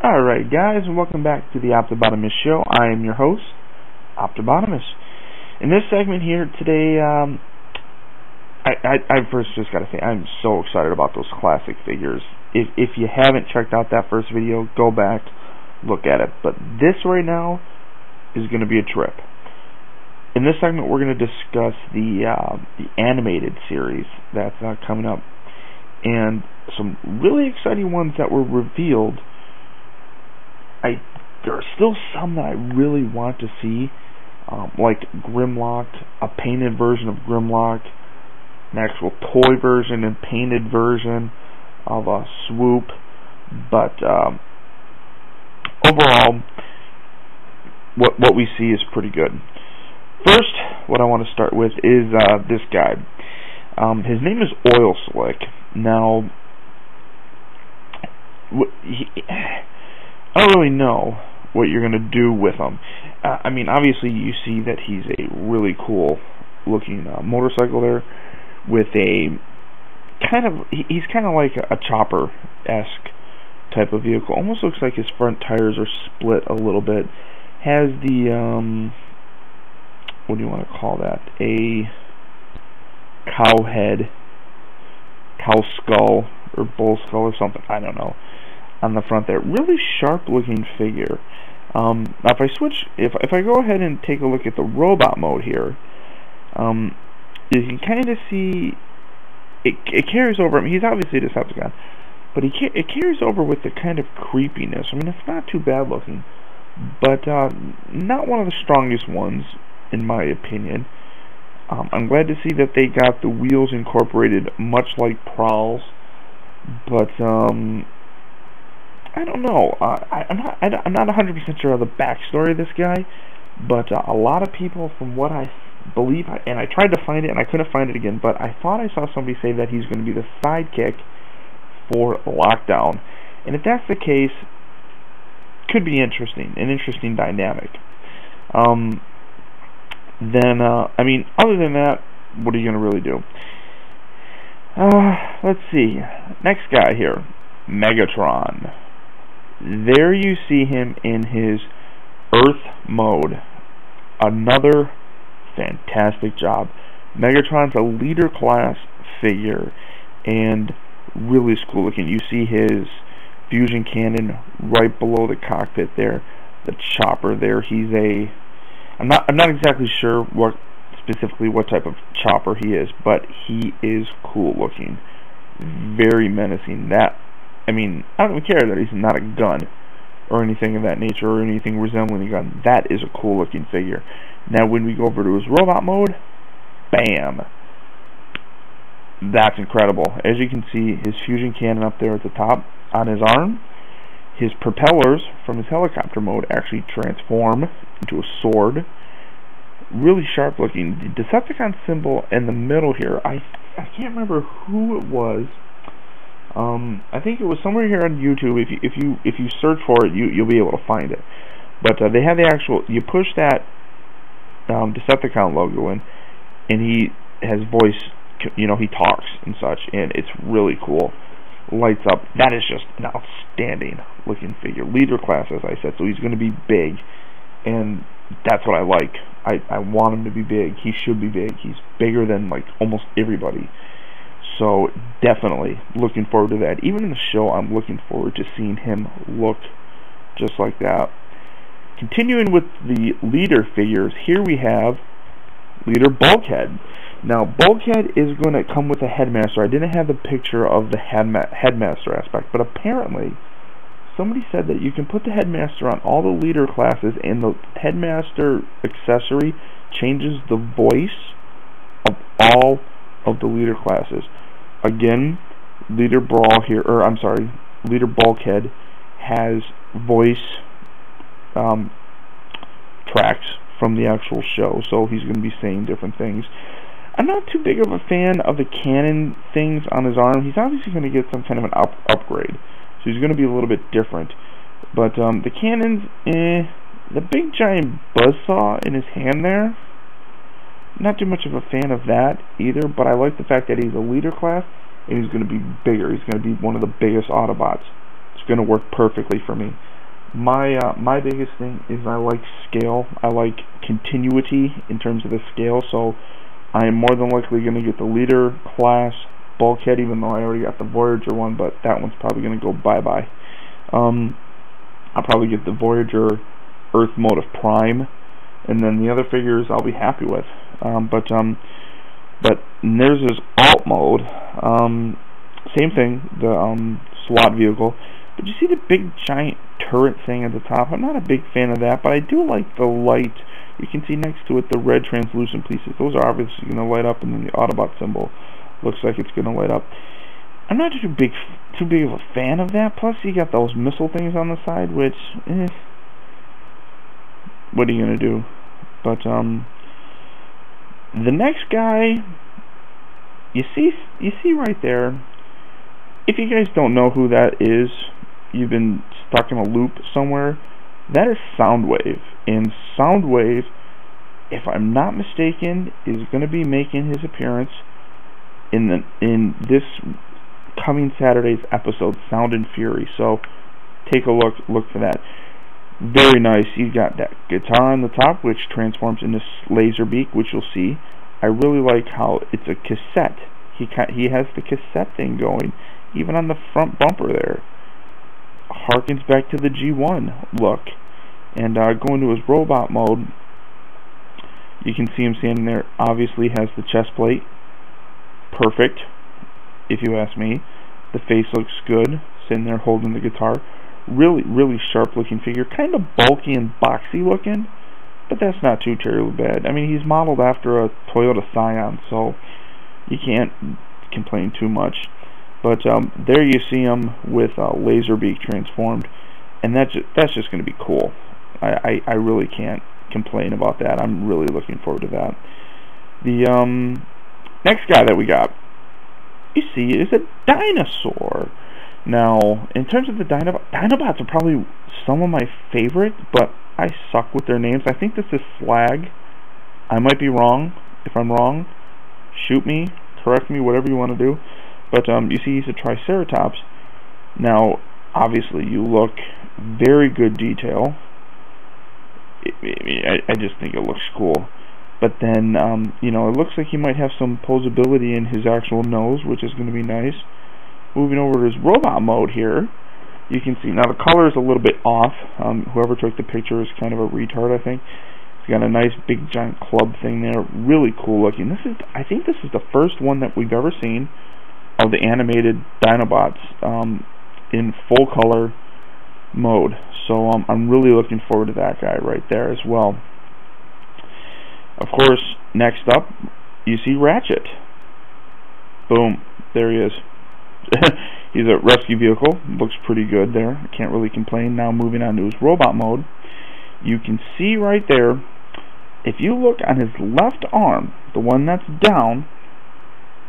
Alright guys, and welcome back to the Optibotimus show. I am your host, Optibotimus. In this segment here today, I first just gotta say, I'm so excited about those classic figures. If you haven't checked out that first video, go back, look at it. But this right now is gonna be a trip. In this segment, we're gonna discuss the animated series that's coming up, and some really exciting ones that were revealed. There are still some that I really want to see, like Grimlock, a painted version of Grimlock, an actual toy version and painted version of a Swoop. But overall, what we see is pretty good. First, what I want to start with is this guy. His name is Oil Slick. Now, I don't really know what you're going to do with him. I mean, obviously you see that he's a really cool looking motorcycle there with a he's kind of like a chopper-esque type of vehicle. Almost looks like his front tires are split a little bit. Has the what do you want to call that? A cow head, cow skull, or bull skull or something, I don't know, on the front there. Really sharp looking figure. Now if I switch, if I go ahead and take a look at the robot mode here, you can kind of see it carries over. I mean, he's obviously a Decepticon, but it carries over with the kind of creepiness. I mean, it's not too bad looking, but not one of the strongest ones in my opinion. I'm glad to see that they got the wheels incorporated much like Prowl's, but I don't know. I'm not 100% sure of the backstory of this guy, but a lot of people, from what I believe, and I tried to find it and I couldn't find it again, but I thought I saw somebody say that he's going to be the sidekick for Lockdown, and if that's the case, could be interesting, an interesting dynamic. Then I mean, other than that, what are you going to really do? Let's see. Next guy here, Megatron. There you see him in his Earth mode. Another fantastic job. Megatron's a leader class figure and really cool looking. You see his fusion cannon right below the cockpit there, the chopper there. He's a I'm not exactly sure specifically what type of chopper he is, but he is cool looking. Very menacing. I mean, I don't even care that he's not a gun or anything of that nature or anything resembling a gun. That is a cool looking figure. Now when we go over to his robot mode, bam! That's incredible. As you can see, his fusion cannon up there at the top on his arm, his propellers from his helicopter mode actually transform into a sword. Really sharp looking. The Decepticon symbol in the middle here, I can't remember who it was. I think it was somewhere here on YouTube. If you search for it, you'll be able to find it. But they have the actual. You push that Decepticon logo in, and he has voice. You know, he talks and such, and it's really cool. Lights up. That is just an outstanding looking figure. Leader class, as I said, so he's going to be big, and that's what I like. I want him to be big. He should be big. He's bigger than like almost everybody. So definitely looking forward to that. Even in the show, I'm looking forward to seeing him look just like that. Continuing with the leader figures, here we have Leader Bulkhead. Now, Bulkhead is going to come with a headmaster. I didn't have the picture of the headmaster aspect, but apparently somebody said that you can put the headmaster on all the leader classes, and the headmaster accessory changes the voice of all of the leader classes. Again, Leader Bulkhead has voice tracks from the actual show, so he's going to be saying different things. I'm not too big of a fan of the cannon things on his arm. He's obviously going to get some kind of an upgrade, so he's going to be a little bit different. But the cannons, the big giant buzzsaw in his hand there, not too much of a fan of that either, but I like the fact that he's a leader class, and he's going to be bigger. He's going to be one of the biggest Autobots. It's going to work perfectly for me. My biggest thing is I like scale. I like continuity in terms of the scale, so I am more than likely going to get the Leader class Bulkhead, even though I already got the Voyager one, but that one's probably going to go bye-bye. I'll probably get the Voyager Earth mode of Prime, and then the other figures I'll be happy with. But there's this alt mode, same thing, the slot vehicle. But you see the big giant turret thing at the top? I'm not a big fan of that, but I do like the light. You can see next to it the red translucent pieces. Those are obviously going to light up, and then the Autobot symbol looks like it's going to light up. I'm not too big of a fan of that. Plus, you got those missile things on the side, which, what are you going to do? But the next guy, you see right there. If you guys don't know who that is, you've been stuck in a loop somewhere. That is Soundwave, and Soundwave, if I'm not mistaken, is going to be making his appearance in this coming Saturday's episode, Sound and Fury. So take a look for that. Very nice. You got that guitar on the top, which transforms into laser beak, which you'll see. I really like how it's a cassette. He has the cassette thing going, even on the front bumper there. Harkens back to the G1 look. And going to his robot mode, you can see him standing there. Obviously has the chest plate. Perfect, if you ask me. The face looks good, sitting there holding the guitar. Really sharp looking figure. Kind of bulky and boxy looking, but that's not too terribly bad. I mean, he's modeled after a Toyota Scion, so you can't complain too much. But there you see him with Laserbeak transformed, and that's just going to be cool. I really can't complain about that. I'm really looking forward to that. The next guy that we got, you see, is a dinosaur. Now, in terms of the Dinobots are probably some of my favorite, but I suck with their names. I think this is Slag. I might be wrong. If I'm wrong, shoot me, correct me, whatever you want to do. But you see he's a Triceratops. Now, obviously, you look very good detail. I just think it looks cool. But then, you know, it looks like he might have some posability in his actual nose, which is going to be nice. Moving over to his robot mode here, you can see, now the color is a little bit off. Whoever took the picture is kind of a retard, I think. He's got a nice big giant club thing there. Really cool looking. I think this is the first one that we've ever seen of the animated Dinobots in full color mode. So I'm really looking forward to that guy right there as well. Of course, next up, you see Ratchet. Boom, there he is. He's a rescue vehicle. Looks pretty good there. I can't really complain. Now moving on to his robot mode, you can see right there, if you look on his left arm, the one that's down,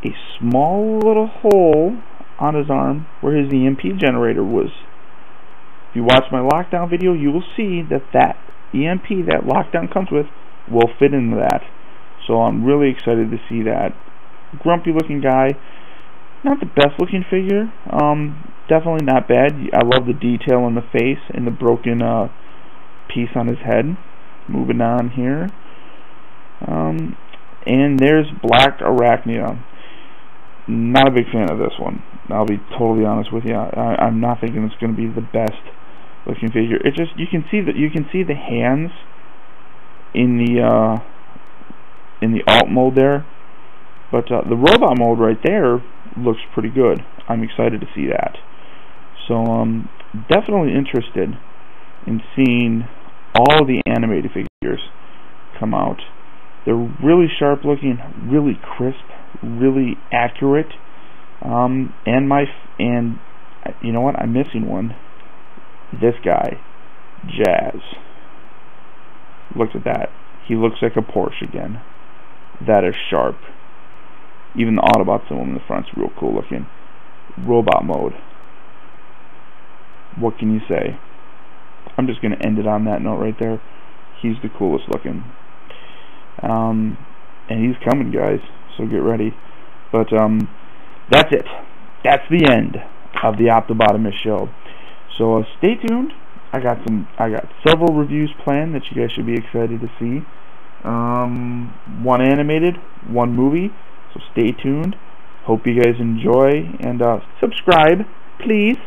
a small little hole on his arm where his EMP generator was. If you watch my lockdown video, you will see that EMP that lockdown comes with will fit into that. So I'm really excited to see that. Grumpy looking guy. Not the best looking figure. Definitely not bad. I love the detail on the face and the broken piece on his head. Moving on here. And there's Blackarachnia. Not a big fan of this one. I'll be totally honest with you. I'm not thinking it's going to be the best looking figure. It just, you can see the hands in the alt mode there, but the robot mode right there looks pretty good. I'm excited to see that. So definitely interested in seeing all the animated figures come out. They're really sharp looking, really crisp, really accurate. And you know what? I'm missing one. This guy, Jazz. Look at that. He looks like a Porsche again. That is sharp. Even the Autobot symbol in the front's real cool looking. Robot mode. What can you say? I'm just going to end it on that note right there. He's the coolest looking. And he's coming, guys. So get ready. But that's it. That's the end of the Optibotimus show. So stay tuned. I got several reviews planned that you guys should be excited to see. One animated, one movie. So stay tuned. Hope you guys enjoy, and subscribe, please.